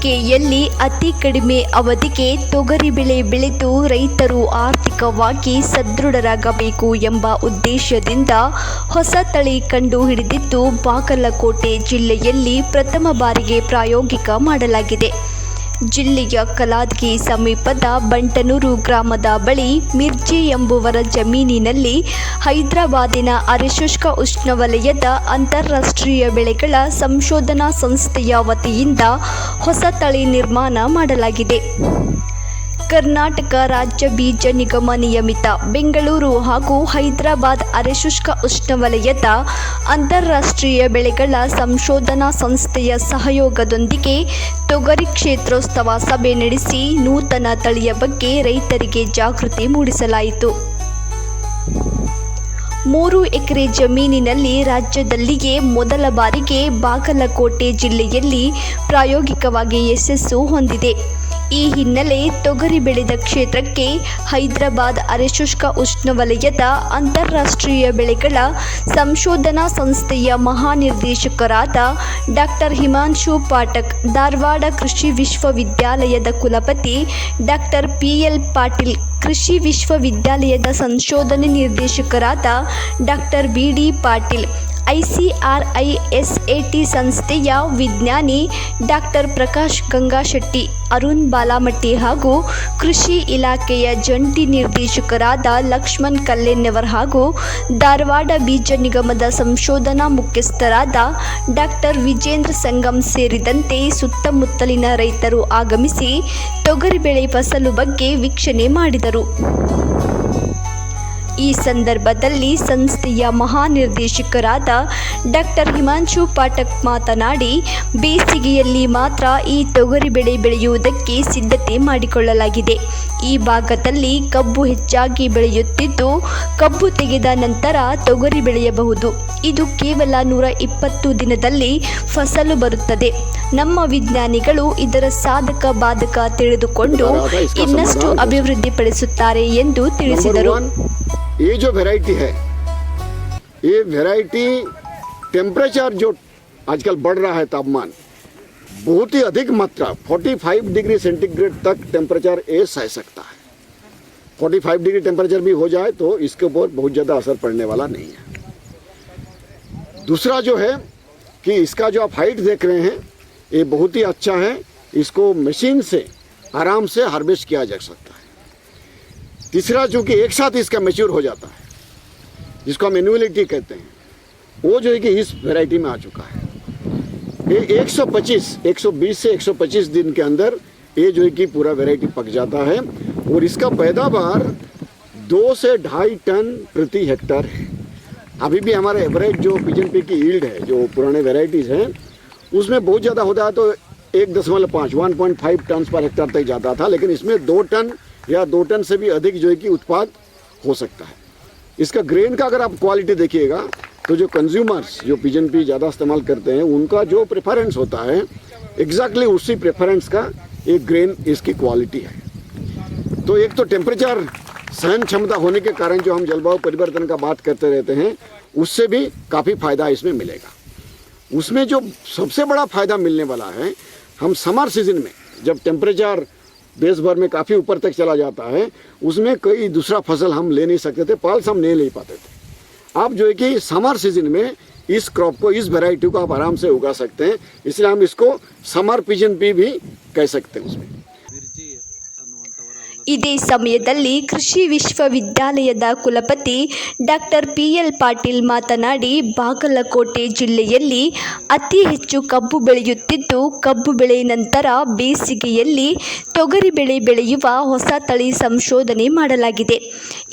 ಬೇಸಿಗೆಯಲ್ಲಿ ಅತಿ ಕಡಿಮೆ ಅವಧಿಗೆ ತೊಗರಿ ಬೆಳೆ ಬೆಳೆದು ರೈತರು ಆರ್ಥಿಕವಾಗಿ ಸದೃಢರಾಗಬೇಕು ಎಂಬ ಉದ್ದೇಶದಿಂದ ಹೊಸ ತಳಿ ಕಂಡು ಹಿಡಿದಿದ್ದು ಬಾಗಲಕೋಟೆ ಜಿಲ್ಲೆಯಲ್ಲಿ ಪ್ರಥಮ ಬಾರಿಗೆ ಪ್ರಾಯೋಗಿಕ ಮಾಡಲಾಗಿದೆ. ಜಿಲ್ಲೆಯ ಕಲಾದಗಿ ಸಮೀಪದ ಬಂಟನೂರು ಗ್ರಾಮದ ಬಳಿ ಮಿರ್ಜಿ ಎಂಬುವರ ಜಮೀನಿನಲ್ಲಿ ಹೈದರಾಬಾದಿನ ಅರೆಶುಷ್ಕ ಉಷ್ಣವಲಯದ ಅಂತಾರಾಷ್ಟ್ರೀಯ ಬೆಳೆಗಳ ಸಂಶೋಧನಾ ಸಂಸ್ಥೆಯ ವತಿಯಿಂದ ಹೊಸ ತಳಿ ನಿರ್ಮಾಣ ಮಾಡಲಾಗಿದೆ. ಕರ್ನಾಟಕ ರಾಜ್ಯ ಬೀಜ ನಿಗಮ ನಿಯಮಿತ ಬೆಂಗಳೂರು ಹಾಗೂ ಹೈದರಾಬಾದ್ ಅರೆಶುಷ್ಕ ಉಷ್ಣವಲಯದ ಅಂತಾರಾಷ್ಟ್ರೀಯ ಬೆಳೆಗಳ ಸಂಶೋಧನಾ ಸಂಸ್ಥೆಯ ಸಹಯೋಗದೊಂದಿಗೆ ತೊಗರಿ ಕ್ಷೇತ್ರೋತ್ಸವ ಸಭೆ ನಡೆಸಿ ನೂತನ ತಳಿಯ ಬಗ್ಗೆ ರೈತರಿಗೆ ಜಾಗೃತಿ ಮೂಡಿಸಲಾಯಿತು. 3 ಎಕರೆ ಜಮೀನಿನಲ್ಲಿ ರಾಜ್ಯದಲ್ಲಿಯೇ ಮೊದಲ ಬಾರಿಗೆ ಬಾಗಲಕೋಟೆ ಜಿಲ್ಲೆಯಲ್ಲಿ ಪ್ರಾಯೋಗಿಕವಾಗಿ ಯಶಸ್ಸು ಹೊಂದಿದೆ. ಈ ಹಿನ್ನೆಲೆ ತೊಗರಿ ಬೆಳೆದ ಕ್ಷೇತ್ರಕ್ಕೆ ಹೈದರಾಬಾದ್ ಅರೆಶುಷ್ಕ ಉಷ್ಣವಲಯದ ಅಂತಾರಾಷ್ಟ್ರೀಯ ಬೆಳೆಗಳ ಸಂಶೋಧನಾ ಸಂಸ್ಥೆಯ ಮಹಾನಿರ್ದೇಶಕರಾದ ಡಾಕ್ಟರ್ ಹಿಮಾಂಶು ಪಾಠಕ್, ಧಾರವಾಡ ಕೃಷಿ ವಿಶ್ವವಿದ್ಯಾಲಯದ ಕುಲಪತಿ ಡಾಕ್ಟರ್ PL ಪಾಟೀಲ್, ಕೃಷಿ ವಿಶ್ವವಿದ್ಯಾಲಯದ ಸಂಶೋಧನೆ ನಿರ್ದೇಶಕರಾದ ಡಾಕ್ಟರ್ BD ಪಾಟೀಲ್, ICRISAT ಸಂಸ್ಥೆಯ ವಿಜ್ಞಾನಿ ಡಾಕ್ಟರ್ ಪ್ರಕಾಶ್ ಗಂಗಾಶೆಟ್ಟಿ, ಅರುಣ್ ಬಾಲಮಟ್ಟಿ ಹಾಗೂ ಕೃಷಿ ಇಲಾಖೆಯ ಜಂಟಿ ನಿರ್ದೇಶಕರಾದ ಲಕ್ಷ್ಮಣ್ ಕಲ್ಲೆನ್ನವರ್ ಹಾಗೂ ಧಾರವಾಡ ಬೀಜ ನಿಗಮದ ಸಂಶೋಧನಾ ಮುಖ್ಯಸ್ಥರಾದ ಡಾಕ್ಟರ್ ವಿಜೇಂದ್ರ ಸಂಗಮ್ ಸೇರಿದಂತೆ ಸುತ್ತಮುತ್ತಲಿನ ರೈತರು ಆಗಮಿಸಿ ತೊಗರಿ ಬೆಳೆ ಫಸಲು ಬಗ್ಗೆ ವೀಕ್ಷಣೆ ಮಾಡಿದರು. ಈ ಸಂದರ್ಭದಲ್ಲಿ ಸಂಸ್ಥೆಯ ಮಹಾನಿರ್ದೇಶಕರಾದ ಡಾಕ್ಟರ್ ಹಿಮಾಂಶು ಪಾಠಕ್ ಮಾತನಾಡಿ, ಬೇಸಿಗೆಯಲ್ಲಿ ಮಾತ್ರ ಈ ತೊಗರಿ ಬೆಳೆ ಬೆಳೆಯುವುದಕ್ಕೆ ಸಿದ್ಧತೆ ಮಾಡಿಕೊಳ್ಳಲಾಗಿದೆ. ಈ ಭಾಗದಲ್ಲಿ ಕಬ್ಬು ಹೆಚ್ಚಾಗಿ ಬೆಳೆಯುತ್ತಿದ್ದು, ಕಬ್ಬು ತೆಗೆದ ನಂತರ ತೊಗರಿ ಬೆಳೆಯಬಹುದು. ಇದು ಕೇವಲ 120 ದಿನದಲ್ಲಿ ಫಸಲು ಬರುತ್ತದೆ. ನಮ್ಮ ವಿಜ್ಞಾನಿಗಳು ಇದರ ಸಾಧಕ ಬಾಧಕ ತಿಳಿದುಕೊಂಡು ಇನ್ನಷ್ಟು ಅಭಿವೃದ್ಧಿಪಡಿಸುತ್ತಾರೆ ಎಂದು ತಿಳಿಸಿದರು. ये जो वैरायटी है, ये वैरायटी टेम्परेचर जो आजकल बढ़ रहा है, तापमान बहुत ही अधिक मात्रा 45 डिग्री सेंटीग्रेड तक टेम्परेचर ये सह सकता है. 45 डिग्री टेम्परेचर भी हो जाए तो इसके ऊपर बहुत ज़्यादा असर पड़ने वाला नहीं है. दूसरा जो है कि इसका जो आप हाइट देख रहे हैं, ये बहुत ही अच्छा है. इसको मशीन से आराम से हार्वेस्ट किया जा सकता है. तीसरा, चूँकि एक साथ इसका मैच्योर हो जाता है, जिसको हम एनुअलिटी कहते हैं, वो जो है कि इस वैरायटी में आ चुका है. ये 120 से 125 दिन के अंदर ये जो है कि पूरा वैरायटी पक जाता है और इसका पैदावार 2 से 2.5 टन प्रति हेक्टर है. अभी भी हमारा एवरेज जो पिजन पी की यील्ड है, जो पुराने वैरायटीज़ हैं, उसमें बहुत ज़्यादा होता है तो 1.5 टन पर हेक्टर तक जाता था, लेकिन इसमें 2 टन या 2 टन से भी अधिक जो है कि उत्पाद हो सकता है. इसका ग्रेन का अगर आप क्वालिटी देखिएगा तो जो कंज्यूमर्स जो पिजन पी ज़्यादा इस्तेमाल करते हैं, उनका जो प्रेफरेंस होता है, एग्जैक्टली उसी प्रेफरेंस का एक ग्रेन इसकी क्वालिटी है. तो एक तो टेम्परेचर सहन क्षमता होने के कारण जो हम जलवायु परिवर्तन का बात करते रहते हैं, उससे भी काफ़ी फ़ायदा इसमें मिलेगा. उसमें जो सबसे बड़ा फ़ायदा मिलने वाला है, हम समर सीजन में जब टेम्परेचर देश भर में काफ़ी ऊपर तक चला जाता है, उसमें कोई दूसरा फसल हम ले नहीं सकते थे, पल्स हम नहीं ले पाते थे. आप जो है कि समर सीजन में इस क्रॉप को, इस वैरायटी को आप आराम से उगा सकते हैं. इसलिए हम इसको समर पिजन पी भी कह सकते हैं. उसमें ಇದೇ ಸಮಯದಲ್ಲಿ ಕೃಷಿ ವಿಶ್ವವಿದ್ಯಾಲಯದ ಕುಲಪತಿ ಡಾಕ್ಟರ್ PL ಪಾಟೀಲ್ ಮಾತನಾಡಿ, ಬಾಗಲಕೋಟೆ ಜಿಲ್ಲೆಯಲ್ಲಿ ಅತಿ ಹೆಚ್ಚು ಕಬ್ಬು ಬೆಳೆಯುತ್ತಿದ್ದು, ಕಬ್ಬು ಬೆಳೆ ನಂತರ ಬೇಸಿಗೆಯಲ್ಲಿ ತೊಗರಿ ಬೆಳೆ ಬೆಳೆಯುವ ಹೊಸ ತಳಿ ಸಂಶೋಧನೆ ಮಾಡಲಾಗಿದೆ.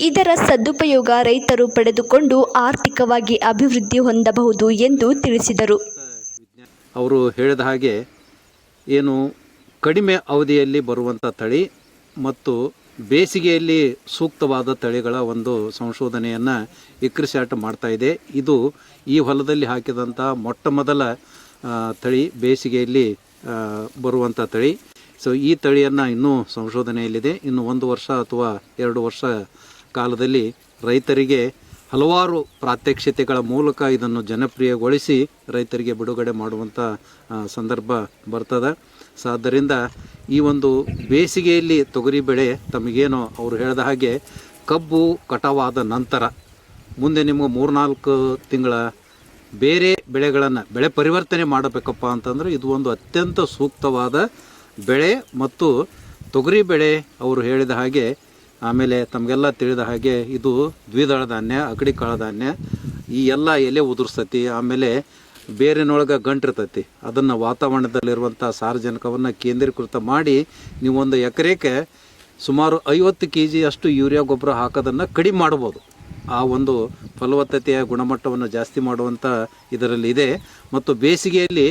ಇದರ ಸದುಪಯೋಗ ರೈತರು ಪಡೆದುಕೊಂಡು ಆರ್ಥಿಕವಾಗಿ ಅಭಿವೃದ್ಧಿ ಹೊಂದಬಹುದು ಎಂದು ತಿಳಿಸಿದರು. ಅವರು ಹೇಳಿದ ಹಾಗೆ ಏನು ಕಡಿಮೆ ಅವಧಿಯಲ್ಲಿ ಬರುವಂಥ ತಳಿ ಮತ್ತು ಬೇಸಿಗೆಯಲ್ಲಿ ಸೂಕ್ತವಾದ ತಳಿಗಳ ಒಂದು ಸಂಶೋಧನೆಯನ್ನು ICRISAT ಮಾಡ್ತಾ ಇದೆ. ಇದು ಈ ಹೊಲದಲ್ಲಿ ಹಾಕಿದಂಥ ಮೊಟ್ಟ ಮೊದಲ ತಳಿ, ಬೇಸಿಗೆಯಲ್ಲಿ ಬರುವಂಥ ತಳಿ. ಸೊ ಈ ತಳಿಯನ್ನು ಇನ್ನೂ ಸಂಶೋಧನೆಯಲ್ಲಿದೆ. ಇನ್ನು 1 ವರ್ಷ ಅಥವಾ 2 ವರ್ಷ ಕಾಲದಲ್ಲಿ ರೈತರಿಗೆ ಹಲವಾರು ಪ್ರಾತ್ಯಕ್ಷಿತೆಗಳ ಮೂಲಕ ಇದನ್ನು ಜನಪ್ರಿಯಗೊಳಿಸಿ ರೈತರಿಗೆ ಬಿಡುಗಡೆ ಮಾಡುವಂಥ ಸಂದರ್ಭ ಬರ್ತದೆ. ಸೊ ಆದ್ದರಿಂದ ಈ ಒಂದು ಬೇಸಿಗೆಯಲ್ಲಿ ತೊಗರಿ ಬೆಳೆ ತಮಗೇನು ಅವರು ಹೇಳಿದ ಹಾಗೆ ಕಬ್ಬು ಕಟಾವಾದ ನಂತರ ಮುಂದೆ ನಿಮಗೆ 3-4 ತಿಂಗಳ ಬೇರೆ ಬೆಳೆಗಳನ್ನು ಬೆಳೆ ಪರಿವರ್ತನೆ ಮಾಡಬೇಕಪ್ಪ ಅಂತಂದರೆ ಇದು ಒಂದು ಅತ್ಯಂತ ಸೂಕ್ತವಾದ ಬೆಳೆ. ಮತ್ತು ತೊಗರಿ ಬೆಳೆ ಅವರು ಹೇಳಿದ ಹಾಗೆ, ಆಮೇಲೆ ತಮಗೆಲ್ಲ ತಿಳಿದ ಹಾಗೆ ಇದು ದ್ವಿದಳ ಧಾನ್ಯ, ಅಗಡಿ ಕಾಳುಧಾನ್ಯ, ಈ ಎಲ್ಲ ಎಲೆ ಉದುರಿಸ್ತೈತಿ, ಆಮೇಲೆ ಬೇರಿನೊಳಗೆ ಗಂಟಿರ್ತೈತಿ. ಅದನ್ನು ವಾತಾವರಣದಲ್ಲಿರುವಂಥ ಸಾರಜನಕವನ್ನು ಕೇಂದ್ರೀಕೃತ ಮಾಡಿ ನೀವು ಒಂದು ಎಕರೆಗೆ ಸುಮಾರು 50 kg ಅಷ್ಟು ಯೂರಿಯಾ ಗೊಬ್ಬರ ಹಾಕೋದನ್ನು ಕಡಿಮೆ ಮಾಡ್ಬೋದು. ಆ ಒಂದು ಫಲವತ್ತತೆಯ ಗುಣಮಟ್ಟವನ್ನು ಜಾಸ್ತಿ ಮಾಡುವಂಥ ಇದರಲ್ಲಿ ಇದೆ. ಮತ್ತು ಬೇಸಿಗೆಯಲ್ಲಿ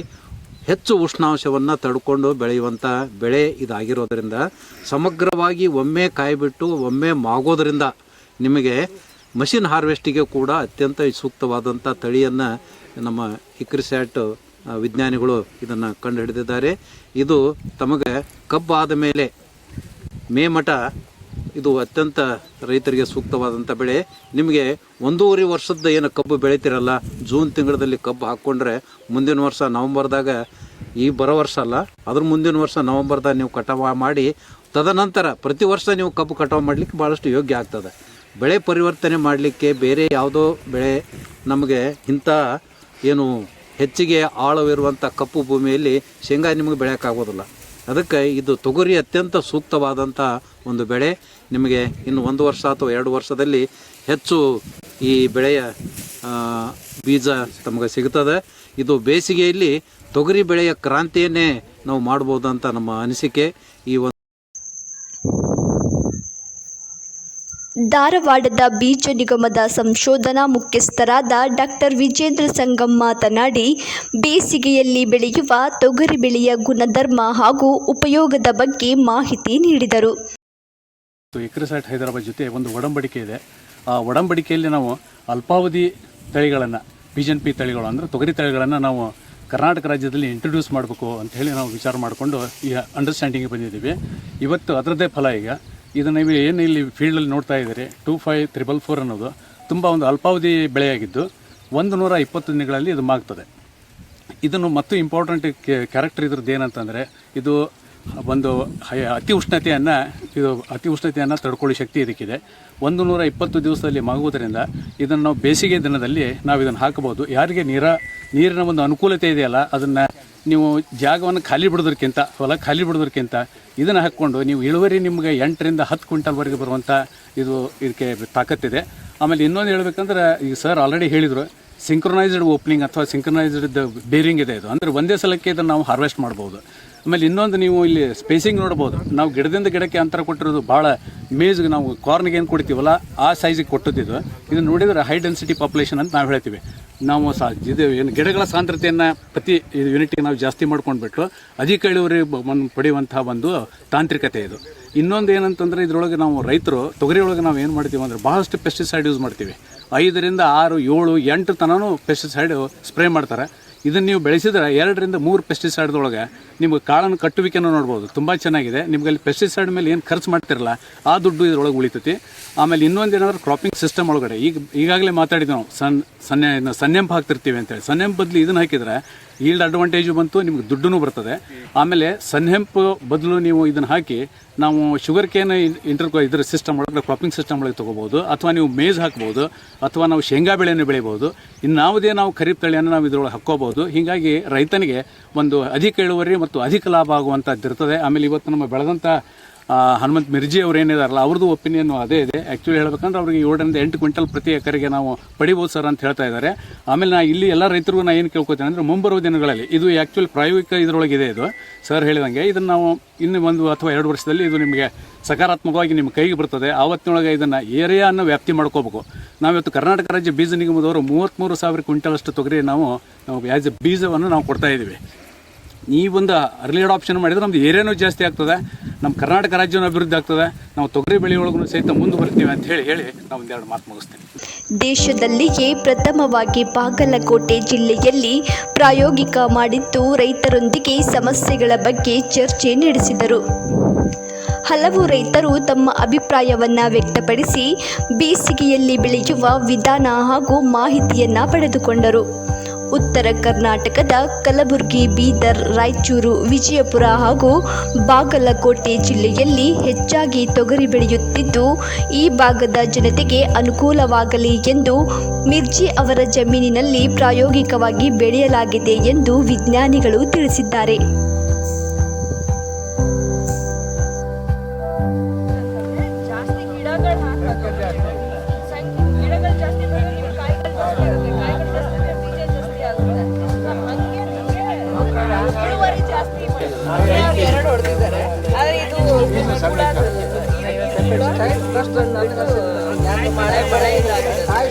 ಹೆಚ್ಚು ಉಷ್ಣಾಂಶವನ್ನು ತಡ್ಕೊಂಡು ಬೆಳೆಯುವಂಥ ಬೆಳೆ ಇದಾಗಿರೋದರಿಂದ ಸಮಗ್ರವಾಗಿ ಒಮ್ಮೆ ಕಾಯಿಬಿಟ್ಟು ಒಮ್ಮೆ ಮಾಗೋದರಿಂದ ನಿಮಗೆ ಮಷಿನ್ ಹಾರ್ವೆಸ್ಟಿಗೆ ಕೂಡ ಅತ್ಯಂತ ಸೂಕ್ತವಾದಂಥ ತಳಿಯನ್ನು ನಮ್ಮ ಇಕ್ರಿಸ್ಯಾಟ್ ವಿಜ್ಞಾನಿಗಳು ಇದನ್ನು ಕಂಡುಹಿಡಿದಿದ್ದಾರೆ. ಇದು ತಮಗೆ ಕಬ್ಬಾದ ಮೇಲೆ ಮೇ ಮಠ ಇದು ಅತ್ಯಂತ ರೈತರಿಗೆ ಸೂಕ್ತವಾದಂಥ ಬೆಳೆ. ನಿಮಗೆ 1.5 ವರ್ಷದ ಏನು ಕಬ್ಬು ಬೆಳಿತೀರಲ್ಲ, ಜೂನ್ ತಿಂಗಳಲ್ಲಿ ಕಬ್ಬು ಹಾಕ್ಕೊಂಡ್ರೆ ಮುಂದಿನ ವರ್ಷ ನವಂಬರ್ದಾಗ, ಈ ಬರೋ ವರ್ಷ ಅಲ್ಲ ಅದ್ರ ಮುಂದಿನ ವರ್ಷ ನವಂಬರ್ದಾಗ ನೀವು ಕಟಾವು ಮಾಡಿ ತದನಂತರ ಪ್ರತಿ ವರ್ಷ ನೀವು ಕಬ್ಬು ಕಟಾವು ಮಾಡಲಿಕ್ಕೆ ಭಾಳಷ್ಟು ಯೋಗ್ಯ ಆಗ್ತದೆ. ಬೆಳೆ ಪರಿವರ್ತನೆ ಮಾಡಲಿಕ್ಕೆ ಬೇರೆ ಯಾವುದೋ ಬೆಳೆ ನಮಗೆ ಇಂಥ ಏನು ಹೆಚ್ಚಿಗೆ ಆಳವಿರುವಂಥ ಕಪ್ಪು ಭೂಮಿಯಲ್ಲಿ ಶೇಂಗಾ ನಿಮಗೆ ಬೆಳೆಯೋಕ್ಕಾಗೋದಿಲ್ಲ. ಅದಕ್ಕೆ ಇದು ತೊಗರಿ ಅತ್ಯಂತ ಸೂಕ್ತವಾದಂಥ ಒಂದು ಬೆಳೆ. ನಿಮಗೆ ಇನ್ನು 1 ವರ್ಷ ಅಥವಾ 2 ವರ್ಷದಲ್ಲಿ ಹೆಚ್ಚು ಈ ಬೆಳೆಯ ಬೀಜ ತಮಗೆ ಸಿಗ್ತದೆ. ಇದು ಬೇಸಿಗೆಯಲ್ಲಿ ತೊಗರಿ ಬೆಳೆಯ ಕ್ರಾಂತಿಯನ್ನೇ ನಾವು ಮಾಡ್ಬೋದು ಅಂತ ನಮ್ಮ ಅನಿಸಿಕೆ. ಈ ಧಾರವಾಡದ ಬೀಜ ನಿಗಮದ ಸಂಶೋಧನಾ ಮುಖ್ಯಸ್ಥರಾದ ಡಾಕ್ಟರ್ ವಿಜೇಂದ್ರ ಸಂಗಮ್ ಮಾತನಾಡಿ, ಬೇಸಿಗೆಯಲ್ಲಿ ಬೆಳೆಯುವ ತೊಗರಿ ಬೆಳೆಯ ಗುಣಧರ್ಮ ಹಾಗೂ ಉಪಯೋಗದ ಬಗ್ಗೆ ಮಾಹಿತಿ ನೀಡಿದರು. ಇಕ್ರಿಸ್ಯಾಟ್ ಹೈದರಾಬಾದ್ ಜೊತೆ ಒಂದು ಒಡಂಬಡಿಕೆ ಇದೆ. ಆ ಒಡಂಬಡಿಕೆಯಲ್ಲಿ ನಾವು ಅಲ್ಪಾವಧಿ ತಳಿಗಳನ್ನು, BJNP ತಳಿಗಳು ಅಂದರೆ ತೊಗರಿ ತಳಿಗಳನ್ನು ನಾವು ಕರ್ನಾಟಕ ರಾಜ್ಯದಲ್ಲಿ ಇಂಟ್ರೊಡ್ಯೂಸ್ ಮಾಡಬೇಕು ಅಂತ ಹೇಳಿ ನಾವು ವಿಚಾರ ಮಾಡಿಕೊಂಡು ಈ ಅಂಡರ್ಸ್ಟ್ಯಾಂಡಿಂಗ್ಗೆ ಬಂದಿದ್ದೀವಿ. ಇವತ್ತು ಅದರದ್ದೇ ಫಲ. ಈಗ ಇದನ್ನು ನೀವು ಏನು ಇಲ್ಲಿ ಫೀಲ್ಡಲ್ಲಿ ನೋಡ್ತಾ ಇದ್ದೀರಿ, 25444 ಅನ್ನೋದು ತುಂಬ ಒಂದು ಅಲ್ಪಾವಧಿ ಬೆಳೆಯಾಗಿದ್ದು 120 ದಿನಗಳಲ್ಲಿ ಇದು ಮಾಗ್ತದೆ. ಇದನ್ನು ಮತ್ತು ಇಂಪಾರ್ಟೆಂಟ್ ಕ್ಯಾರೆಕ್ಟರ್ ಇದ್ರದ್ದು ಏನಂತಂದರೆ, ಇದು ಒಂದು ಅತಿ ಉಷ್ಣತೆಯನ್ನು ತಡ್ಕೊಳ್ಳೋ ಶಕ್ತಿ ಇದಕ್ಕಿದೆ. 120 ದಿವಸದಲ್ಲಿ ಮಾಗುವುದರಿಂದ ಇದನ್ನು ನಾವು ಬೇಸಿಗೆ ದಿನದಲ್ಲಿ ನಾವು ಇದನ್ನು ಹಾಕಬಹುದು. ಯಾರಿಗೆ ನೀರಿನ ಒಂದು ಅನುಕೂಲತೆ ಇದೆಯಲ್ಲ, ಅದನ್ನು ನೀವು ಜಾಗವನ್ನು ಖಾಲಿ ಬಿಡೋದಕ್ಕಿಂತ, ಹೊಲ ಖಾಲಿ ಬಿಡೋದಕ್ಕಿಂತ ಇದನ್ನು ಹಾಕ್ಕೊಂಡು ನೀವು ಇಳುವರಿ ನಿಮಗೆ 8ರಿಂದ 10 ಕ್ವಿಂಟಲ್ವರೆಗೆ ಬರುವಂಥ ಇದಕ್ಕೆ ತಾಕತ್ತಿದೆ. ಆಮೇಲೆ ಇನ್ನೊಂದು ಹೇಳ್ಬೇಕಂದ್ರೆ, ಈಗ ಸರ್ ಆಲ್ರೆಡಿ ಹೇಳಿದರು, ಸಿಂಕ್ರೊನೈಸ್ಡ್ ಓಪನಿಂಗ್ ಅಥವಾ ಸಿಂಕ್ರೊನೈಸ್ಡ್ ಬೇರಿಂಗ್ ಇದೆ. ಇದು ಅಂದರೆ ಒಂದೇ ಸಲಕ್ಕೆ ಇದನ್ನು ನಾವು ಹಾರ್ವೆಸ್ಟ್ ಮಾಡ್ಬೋದು. ಆಮೇಲೆ ಇನ್ನೊಂದು ನೀವು ಇಲ್ಲಿ ಸ್ಪೇಸಿಂಗ್ ನೋಡ್ಬೋದು. ನಾವು ಗಿಡದಿಂದ ಗಿಡಕ್ಕೆ ಅಂತರ ಕೊಟ್ಟಿರೋದು ಭಾಳ ಮೇಜ್ಗೆ ನಾವು ಕಾರ್ನ್ಗೆ ಏನು ಕೊಡ್ತೀವಲ್ಲ ಆ ಸೈಜಿಗೆ ಕೊಟ್ಟಿದ್ದು. ಇದನ್ನು ನೋಡಿದರೆ ಹೈ ಡೆನ್ಸಿಟಿ ಪಾಪ್ಯುಲೇಷನ್ ಅಂತ ನಾವು ಹೇಳ್ತೀವಿ. ನಾವು ಇದು ಏನು ಗಿಡಗಳ ಸಾಂದ್ರತೆಯನ್ನು ಪ್ರತಿ ಯೂನಿಟ್ಗೆ ನಾವು ಜಾಸ್ತಿ ಮಾಡ್ಕೊಂಡ್ಬಿಟ್ಟು ಅಧಿಕ ಇಳುವರಿ ಪಡೆಯುವಂಥ ಒಂದು ತಾಂತ್ರಿಕತೆ ಇದು. ಇನ್ನೊಂದು ಏನಂತಂದರೆ, ಇದರೊಳಗೆ ನಾವು ರೈತರು ತೊಗರಿ ಒಳಗೆ ನಾವು ಏನು ಮಾಡ್ತೀವಿ ಅಂದರೆ ಭಾಳಷ್ಟು ಪೆಸ್ಟಿಸೈಡ್ ಯೂಸ್ ಮಾಡ್ತೀವಿ. 5ರಿಂದ 6, 7, 8 ತನೂ ಪೆಸ್ಟಿಸೈಡ್ ಸ್ಪ್ರೇ ಮಾಡ್ತಾರೆ. ಇದನ್ನು ನೀವು ಬೆಳೆಸಿದ್ರೆ 2ರಿಂದ 3 ಪೆಸ್ಟಿಸೈಡ್ದೊಳಗೆ ನಿಮಗೆ ಕಾಳನ್ನು ಕಟ್ಟುವಿಕೆನೂ ನೋಡ್ಬೋದು. ತುಂಬ ಚೆನ್ನಾಗಿದೆ. ನಿಮ್ಗೆ ಅಲ್ಲಿ ಪೆಸ್ಟಿಸೈಡ್ ಮೇಲೆ ಏನು ಖರ್ಚು ಮಾಡ್ತಿರಲ್ಲ ಆ ದುಡ್ಡು ಇದರೊಳಗೆ ಉಳಿತೈತಿ. ಆಮೇಲೆ ಇನ್ನೊಂದು ಏನಾದ್ರು ಕ್ರಾಪಿಂಗ್ ಸಿಸ್ಟಮ್ ಒಳಗಡೆ ಈಗಾಗಲೇ ಮಾತಾಡಿದ್ವಿ ನಾವು, ಸನ್ನೆಂಪು ಹಾಕ್ತಿರ್ತೀವಿ ಅಂತೇಳಿ. ಸನ್ನೆಂಪು ಬದಲು ಇದನ್ನು ಹಾಕಿದರೆ ಈಲ್ಡ್ ಅಡ್ವಾಂಟೇಜು ಬಂತು, ನಿಮ್ಗೆ ದುಡ್ಡೂ ಬರ್ತದೆ. ಆಮೇಲೆ ಸನ್ನೆಂಪು ಬದಲು ನೀವು ಇದನ್ನು ಹಾಕಿ ನಾವು ಶುಗರ್ ಕೇನ್ ಇದರ ಸಿಸ್ಟಮ್ ಒಳಗೆ, ಕ್ರಾಪಿಂಗ್ ಸಿಸ್ಟಮ್ ಒಳಗೆ ತೊಗೋಬೋದು. ಅಥವಾ ನೀವು ಮೇಜ್ ಹಾಕ್ಬೋದು, ಅಥವಾ ನಾವು ಶೇಂಗಾ ಬೆಳೆಯನ್ನು ಬೆಳಿಬೋದು. ಇನ್ನಾವುದೇ ನಾವು ಖರೀಫ್ ತಳಿಯನ್ನು ನಾವು ಇದರೊಳಗೆ ಹಾಕ್ಕೋಬೋದು. ಹೀಗಾಗಿ ರೈತನಿಗೆ ಒಂದು ಅಧಿಕ ಇಳುವರಿ ಮತ್ತು ಅಧಿಕ ಲಾಭ ಆಗುವಂಥದ್ದು ಇರ್ತದೆ. ಆಮೇಲೆ ಇವತ್ತು ನಮ್ಮ ಬೆಳೆದಂಥ ಹನುಮಂತ್ ಮಿರ್ಜಿ ಅವ್ರು ಏನಿದಾರಲ್ಲ, ಅವ್ರದ್ದು ಒಪಿನಿಯನ್ನು ಅದೇ ಇದೆ. ಆ್ಯಕ್ಚುಲಿ ಹೇಳ್ಬೇಕಂದ್ರೆ ಅವ್ರಿಗೆ 7ರಿಂದ 8 ಕ್ವಿಂಟಲ್ ಪ್ರತಿ ಎಕರೆಗೆ ನಾವು ಪಡಿಬೋದು ಸರ್ ಅಂತ ಹೇಳ್ತಾ ಇದ್ದಾರೆ. ಆಮೇಲೆ ನಾ ಇಲ್ಲಿ ಎಲ್ಲ ರೈತರಿಗೂ ನಾನು ಏನು ಕೇಳ್ಕೊತೀನಿ ಅಂದರೆ, ಮುಂಬರುವ ದಿನಗಳಲ್ಲಿ ಇದು ಆ್ಯಕ್ಚುಲಿ ಪ್ರಾಯೋಗಿಕ ಇದರೊಳಗಿದೆ. ಇದು ಸರ್ ಹೇಳಿದಂಗೆ ಇದನ್ನು ನಾವು ಇನ್ನು 1 ಅಥವಾ 2 ವರ್ಷದಲ್ಲಿ ಇದು ನಿಮಗೆ ಸಕಾರಾತ್ಮಕವಾಗಿ ನಿಮ್ಮ ಕೈಗೆ ಬರ್ತದೆ. ಆವತ್ತಿನೊಳಗೆ ಇದನ್ನು ಏರಿಯಾವನ್ನು ವ್ಯಾಪ್ತಿ ಮಾಡ್ಕೋಬೇಕು. ನಾವಿವತ್ತು ಕರ್ನಾಟಕ ರಾಜ್ಯ ಬೀಜ ನಿಗಮದವರು 33,000 ಕ್ವಿಂಟಲ್ ಅಷ್ಟು ತೊಗರಿ ನಾವು ಆ್ಯಸ್ ಎ ಬೀಜವನ್ನು ನಾವು ಕೊಡ್ತಾ ಇದ್ದೀವಿ. ಈ ಒಂದು ಅರ್ಲಿ ಅಡಾಪ್ಷನ್ ಮಾಡಿದರೆ ನಮ್ಮದು ಏರಿಯಾನೂ ಜಾಸ್ತಿ ಆಗ್ತದೆ, ನಮ್ಮ ಕರ್ನಾಟಕ ರಾಜ್ಯನೂ ಅಭಿವೃದ್ಧಿ ಆಗ್ತದೆ, ನಾವು ತೊಗರಿ ಬೆಳೆಯೊಳಗೂ ಸಹಿತ ಮುಂದೆ ಬರ್ತೀವಿ ಅಂತ ಹೇಳಿ ನಾವು ಒಂದೆರಡು ಮಾತು ಮುಗಿಸ್ತೀನಿ. ದೇಶದಲ್ಲಿಯೇ ಪ್ರಥಮವಾಗಿ ಬಾಗಲಕೋಟೆ ಜಿಲ್ಲೆಯಲ್ಲಿ ಪ್ರಾಯೋಗಿಕ ಮಾಡಿದ್ದು ರೈತರೊಂದಿಗೆ ಸಮಸ್ಯೆಗಳ ಬಗ್ಗೆ ಚರ್ಚೆ ನಡೆಸಿದರು. ಹಲವು ರೈತರು ತಮ್ಮ ಅಭಿಪ್ರಾಯವನ್ನು ವ್ಯಕ್ತಪಡಿಸಿ ಬೇಸಿಗೆಯಲ್ಲಿ ಬೆಳೆಯುವ ವಿಧಾನ ಹಾಗೂ ಮಾಹಿತಿಯನ್ನು ಪಡೆದುಕೊಂಡರು. ಉತ್ತರ ಕರ್ನಾಟಕದ ಕಲಬುರಗಿ, ಬೀದರ್, ರಾಯಚೂರು, ವಿಜಯಪುರ ಹಾಗೂ ಬಾಗಲಕೋಟೆ ಜಿಲ್ಲೆಯಲ್ಲಿ ಹೆಚ್ಚಾಗಿ ತೊಗರಿ ಬೆಳೆಯುತ್ತಿದ್ದು, ಈ ಭಾಗದ ಜನತೆಗೆ ಅನುಕೂಲವಾಗಲಿ ಎಂದು ಮಿರ್ಜಿ ಅವರ ಜಮೀನಿನಲ್ಲಿ ಪ್ರಾಯೋಗಿಕವಾಗಿ ಬೆಳೆಯಲಾಗಿದೆ ಎಂದು ವಿಜ್ಞಾನಿಗಳು ತಿಳಿಸಿದ್ದಾರೆ. ಎರಡು ಹೊಡೆದಿದ್ದಾರೆ ಆದ್ರೆ ಇದು ಮಳೆ ಬೆಳೆ ಕಾಯಿ